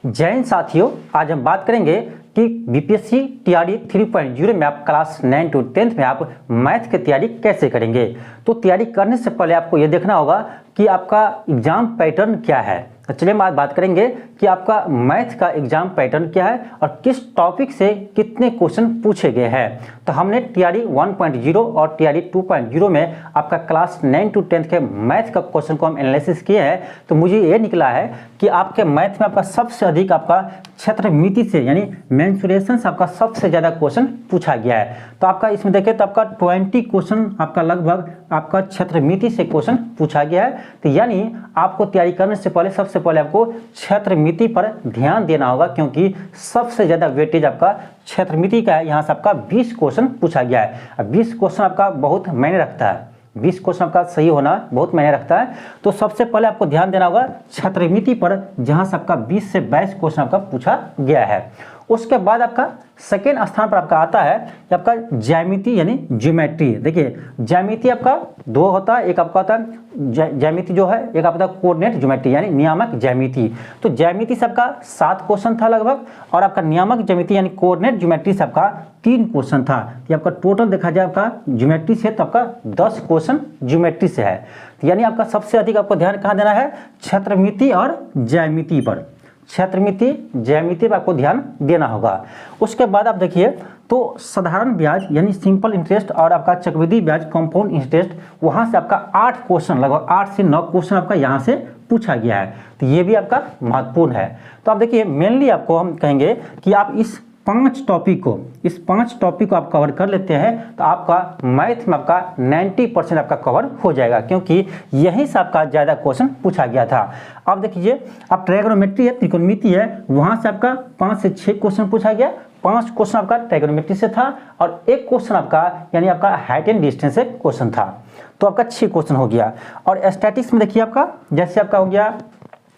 जय हिंद साथियों, आज हम बात करेंगे कि बीपीएससी टीआरई 3.0 में आप क्लास 9 to 10th में आप मैथ की तैयारी कैसे करेंगे। तो तैयारी करने से पहले आपको ये देखना होगा कि आपका एग्जाम पैटर्न क्या है। तो चलिए हम आज बात करेंगे कि आपका मैथ का एग्जाम पैटर्न क्या है और किस टॉपिक से कितने क्वेश्चन पूछे गए हैं। तो हमने टीआरई 1.0 और टीआरई 2.0 में आपका क्लास 9 to 10th के मैथ का क्वेश्चन को हम एनालिसिस किए हैं। तो मुझे ये निकला है कि आपके मैथ में आपका सबसे अधिक आपका क्षेत्रमिति से यानी मेंसुरेशन से आपका सबसे ज़्यादा क्वेश्चन पूछा गया है। तो आपका इसमें देखें तो आपका 20 क्वेश्चन आपका लगभग आपका क्षेत्रमिति से क्वेश्चन पूछा गया है। तो यानी आपको तैयारी करने से पहले सबसे पहले आपको क्षेत्रमिति पर ध्यान देना होगा, क्योंकि सबसे ज़्यादा वेटेज आपका क्षेत्रमिति का है। यहाँ से आपका 20 क्वेश्चन पूछा गया है। अब 20 क्वेश्चन आपका बहुत मायने रखता है, 20 क्वेश्चन आपका सही होना बहुत मायने रखता है। तो सबसे पहले आपको ध्यान देना होगा क्षेत्रमिति पर, जहाँ से आपका 20 से 22 क्वेश्चन आपका पूछा गया है। उसके बाद आपका सेकेंड स्थान पर आपका आता है कि आपका ज्यामिति यानी ज्योमेट्री। देखिए ज्यामिति आपका दो होता है, एक आपका होता है ज्यामिति जो है, एक आपका कोऑर्डिनेट ज्योमेट्री यानी नियामक ज्यामिति। तो ज्यामिति से आपका 7 क्वेश्चन था लगभग, और आपका नियामक ज्यामिति यानी कोऑर्डिनेट ज्योमेट्री से आपका 3 क्वेश्चन था। ये आपका टोटल देखा जाए आपका ज्योमेट्री से तो आपका 10 क्वेश्चन ज्योमेट्री से है। तो यानी आपका सबसे अधिक आपको ध्यान कहाँ देना है, क्षेत्रमिति और ज्यामिति पर। क्षेत्रमिति ज्यामिति पर आपको ध्यान देना होगा। उसके बाद आप देखिए तो साधारण ब्याज यानी सिंपल इंटरेस्ट और आपका चक्रवृद्धि ब्याज कंपाउंड इंटरेस्ट, वहाँ से आपका 8 क्वेश्चन लगभग 8 से 9 क्वेश्चन आपका यहाँ से पूछा गया है। तो ये भी आपका महत्वपूर्ण है। तो आप देखिए मेनली आपको हम कहेंगे कि आप इस 5 टॉपिक को आप कवर कर लेते हैं तो आपका मैथ में आपका 90% आपका कवर हो जाएगा, क्योंकि यहीं से आपका ज़्यादा क्वेश्चन पूछा गया था। अब देखिए आप ट्रायगोनोमेट्री है, त्रिकोणमिति है, वहाँ से आपका 5 से 6 क्वेश्चन पूछा गया। 5 क्वेश्चन आपका ट्रायगोनोमेट्री से था और 1 क्वेश्चन आपका यानी आपका हाइट एंड डिस्टेंस से क्वेश्चन था। तो आपका 6 क्वेश्चन हो गया। और स्टैटिक्स में देखिए आपका जैसे आपका हो गया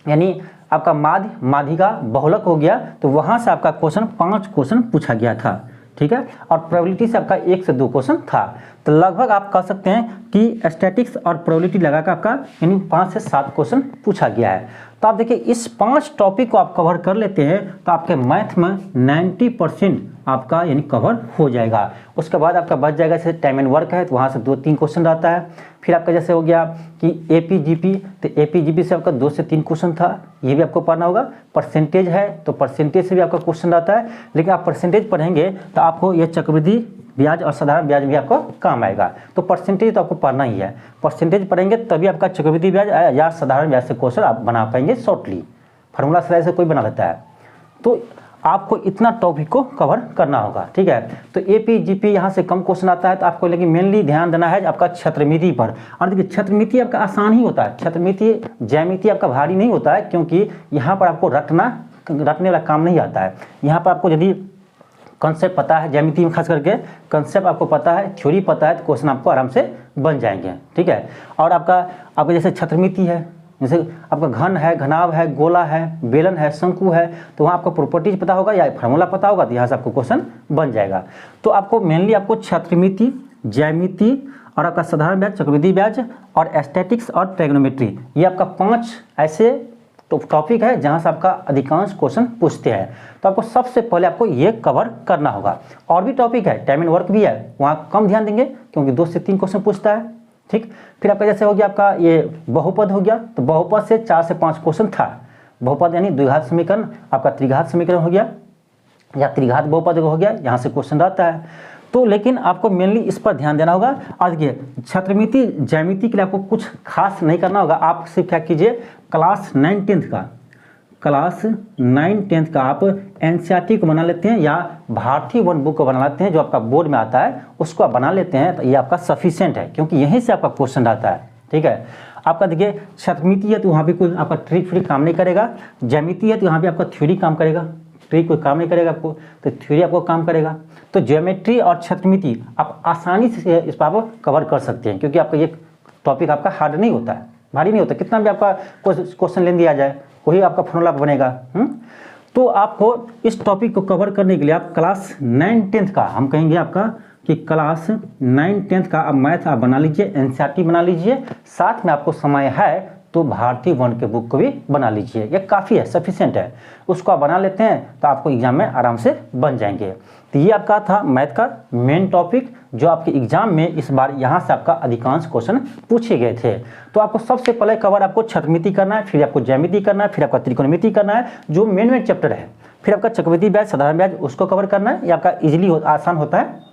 यानी आपका माध्य माध्यिका बहुलक हो गया, तो वहाँ से आपका क्वेश्चन 5 क्वेश्चन पूछा गया था, ठीक है। और प्रोबेबिलिटी से आपका 1 से 2 क्वेश्चन था। तो लगभग आप कह सकते हैं कि स्टैटिक्स और प्रोबेबिलिटी लगाकर आपका यानी 5 से 7 क्वेश्चन पूछा गया है। तो आप देखिए इस 5 टॉपिक को आप कवर कर लेते हैं तो आपके मैथ में 90% आपका यानी कवर हो जाएगा। उसके बाद आपका बच जाएगा, जैसे टाइम एंड वर्क है तो वहाँ से 2-3 क्वेश्चन रहता है। फिर आपका जैसे हो गया कि एपीजीपी, तो एपीजीपी से आपका 2 से 3 क्वेश्चन था, ये भी आपको पढ़ना होगा। परसेंटेज है तो परसेंटेज से भी आपका क्वेश्चन रहता है, लेकिन आप परसेंटेज पढ़ेंगे तो आपको ये चक्रवृद्धि ब्याज और साधारण ब्याज भी आपको काम आएगा। तो परसेंटेज तो आपको पढ़ना ही है, परसेंटेज पढ़ेंगे तभी आपका चक्रवृद्धि ब्याज या साधारण ब्याज से क्वेश्चन आप बना पाएंगे शॉर्टली। फार्मूला सिलाई से कोई बना लेता है। तो आपको इतना टॉपिक को कवर करना होगा, ठीक है। तो एपीजीपी यहाँ से कम क्वेश्चन आता है, तो आपको लेकिन मेनली ध्यान देना है आपका क्षेत्रमिति पर। और देखिए क्षेत्रमिति आपका आसान ही होता है, क्षेत्रमिति ज्यामिति आपका भारी नहीं होता है, क्योंकि यहाँ पर आपको रटने वाला काम नहीं आता है। यहाँ पर आपको यदि कॉन्सेप्ट पता है, ज्यामिति में खास करके कॉन्सेप्ट आपको पता है, थ्योरी पता है, तो क्वेश्चन आपको आराम से बन जाएंगे, ठीक है। और आपका जैसे क्षेत्रमिति है, जैसे आपका घन है, घनाभ है, गोला है, बेलन है, शंकु है, तो वहाँ आपको प्रॉपर्टीज पता होगा या फार्मूला पता होगा, तो यहाँ से आपको क्वेश्चन बन जाएगा। तो आपको मेनली आपको क्षेत्रमिति, ज्यामिति और आपका साधारण ब्याज, चक्रवृद्धि ब्याज और स्टैटिक्स और ट्रायगोनोमेट्री, ये आपका 5 ऐसे टॉपिक है जहाँ से आपका अधिकांश क्वेश्चन पूछते हैं। तो आपको सबसे पहले आपको ये कवर करना होगा। और भी टॉपिक है, टाइम एंड वर्क भी है, वहाँ कम ध्यान देंगे क्योंकि 2 से 3 क्वेश्चन पूछता है, ठीक। फिर आपका जैसे हो गया आपका ये बहुपद हो गया, तो बहुपद से 4 से 5 क्वेश्चन था। बहुपद यानी द्विघात समीकरण, आपका त्रिघात समीकरण हो गया या त्रिघात बहुपद हो गया, यहाँ से क्वेश्चन रहता है। तो लेकिन आपको मेनली इस पर ध्यान देना होगा। और देखिए क्षेत्रमिति ज्यामिति के लिए आपको कुछ खास नहीं करना होगा। आप सिर्फ क्या कीजिए, क्लास 9-10th का आप एनसीईआरटी को बना लेते हैं या भारतीय वन बुक को बना लेते हैं, जो आपका बोर्ड में आता है उसको आप बना लेते हैं, तो ये आपका सफिशिएंट है, क्योंकि यहीं से आपका क्वेश्चन आता है, ठीक है। आपका देखिए क्षेत्रमिति है तो वहाँ भी कोई आपका ट्रिक फ्री काम नहीं करेगा, ज्यामिति है तो यहाँ भी आपका थ्योरी काम करेगा, ट्रिक कोई काम नहीं करेगा आपको, तो थ्योरी आपको काम करेगा। तो ज्योमेट्री और क्षेत्रमिति आप आसानी से इस पर आप कवर कर सकते हैं, क्योंकि आपका ये टॉपिक आपका हार्ड नहीं होता है, भारी नहीं होता। कितना भी आपका क्वेश्चन लेन दिया जाए वही आपका फॉर्मूला बनेगा। तो आपको इस टॉपिक को कवर करने के लिए आप क्लास 9-10th का, हम कहेंगे आपका कि क्लास 9-10th का आप मैथ आप बना लीजिए, एनसीईआरटी बना लीजिए। साथ में आपको समय है तो भारतीय वर्ण के बुक को भी बना लीजिए, ये काफ़ी है, सफिशिएंट है। उसको आप बना लेते हैं तो आपको एग्जाम में आराम से बन जाएंगे। तो ये आपका था मैथ का मेन टॉपिक, जो आपके एग्जाम में इस बार यहाँ से आपका अधिकांश क्वेश्चन पूछे गए थे। तो आपको सबसे पहले कवर आपको छत्रमिति करना है, फिर आपको ज्यामिति करना है, फिर आपका त्रिकोणमिति करना है, जो मेन चैप्टर है। फिर आपका चक्रवृद्धि ब्याज, साधारण ब्याज, उसको कवर करना है। ये आपका इजीली आसान होता है।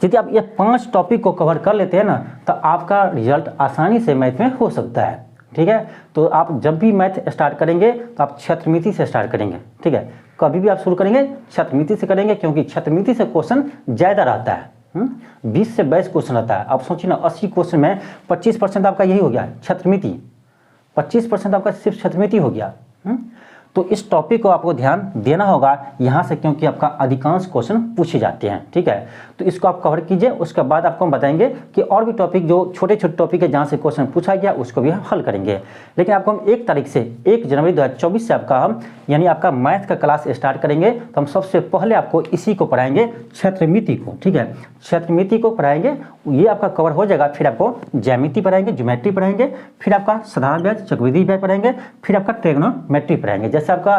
यदि आप ये 5 टॉपिक को कवर कर लेते हैं ना, तो आपका रिजल्ट आसानी से मैथ में हो सकता है। ठीक है, तो आप जब भी मैथ स्टार्ट करेंगे तो आप छत्रमिति से स्टार्ट करेंगे। ठीक है, कभी भी आप शुरू करेंगे छत्रमिति से करेंगे, क्योंकि छत्रमिति से क्वेश्चन ज़्यादा रहता है। 20 से 22 क्वेश्चन रहता है। आप सोचिए ना, 80 क्वेश्चन में 25% आपका यही हो गया छत्रमिति, 25% आपका सिर्फ छत्रमिति हो गया। तो इस टॉपिक को आपको ध्यान देना होगा यहाँ से, क्योंकि आपका अधिकांश क्वेश्चन पूछे जाते हैं। ठीक है, तो इसको आप कवर कीजिए। उसके बाद आपको हम बताएंगे कि और भी टॉपिक, जो छोटे छोटे टॉपिक है जहाँ से क्वेश्चन पूछा गया, उसको भी हम हल करेंगे। लेकिन आपको हम 1 तारीख से 1 जनवरी 2024 से आपका हम यानी आपका मैथ का क्लास स्टार्ट करेंगे। तो हम सबसे पहले आपको इसी को पढ़ाएंगे, छत्रमिति को। ठीक है, छत्रमिति को पढ़ाएंगे, ये आपका कवर हो जाएगा। फिर आपको ज्यामिति पढ़ाएंगे, ज्योमेट्री पढ़ाएंगे, फिर आपका साधारण ब्याज, चक्रवृद्धि ब्याज पढ़ाएंगे, फिर आपका ट्रिग्नोमेट्री पढ़ाएंगे। जैसे आपका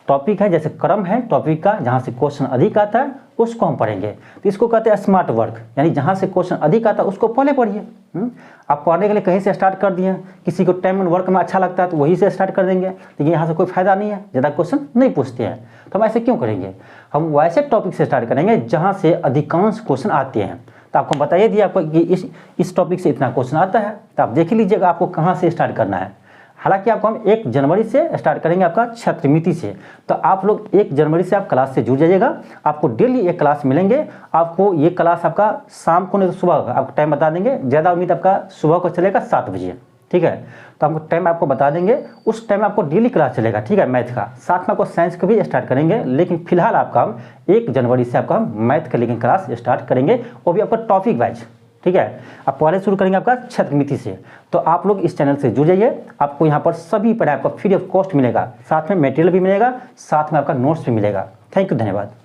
टॉपिक है, जैसे क्रम है टॉपिक का, जहाँ से क्वेश्चन अधिक आता है उसको हम पढ़ेंगे। तो इसको कहते हैं स्मार्ट वर्क, यानी जहाँ से क्वेश्चन अधिक आता है उसको पहले पढ़िए। आप पढ़ने के लिए कहीं से स्टार्ट कर दिए, किसी को टाइम एंड वर्क में अच्छा लगता है तो वहीं से स्टार्ट कर देंगे, लेकिन यहाँ से कोई फायदा नहीं है, ज़्यादा क्वेश्चन नहीं पूछते हैं। तो हम ऐसे क्यों करेंगे? हम वैसे टॉपिक से स्टार्ट करेंगे जहाँ से अधिकांश क्वेश्चन आते हैं। तो आपको बताइए दिया आपको कि इस टॉपिक से इतना क्वेश्चन आता है, तो आप देख लीजिएगा आपको कहाँ से स्टार्ट करना है। हालांकि आपको हम 1 जनवरी से स्टार्ट करेंगे आपका छत्रमिति से। तो आप लोग 1 जनवरी से आप क्लास से जुड़ जाइएगा। आपको डेली एक क्लास मिलेंगे। आपको ये क्लास आपका शाम को नहीं तो सुबह का आपको टाइम बता देंगे। ज़्यादा उम्मीद आपका सुबह को चलेगा 7 बजे। ठीक है, तो आपको टाइम आपको बता देंगे, उस टाइम आपको डेली क्लास चलेगा। ठीक है, मैथ का साथ में आपको साइंस का भी स्टार्ट करेंगे, लेकिन फिलहाल आपका हम 1 जनवरी से आपका हम मैथ का लेकिन क्लास स्टार्ट करेंगे, वो भी आपका टॉपिक वाइज। ठीक है, आप पहले शुरू करेंगे आपका छत्रमिति से। तो आप लोग इस चैनल से जुड़ जाइए। आपको यहाँ पर सभी पढ़ाई आपको फ्री ऑफ कॉस्ट मिलेगा, साथ में मटेरियल भी मिलेगा, साथ में आपका नोट्स भी मिलेगा। थैंक यू, धन्यवाद।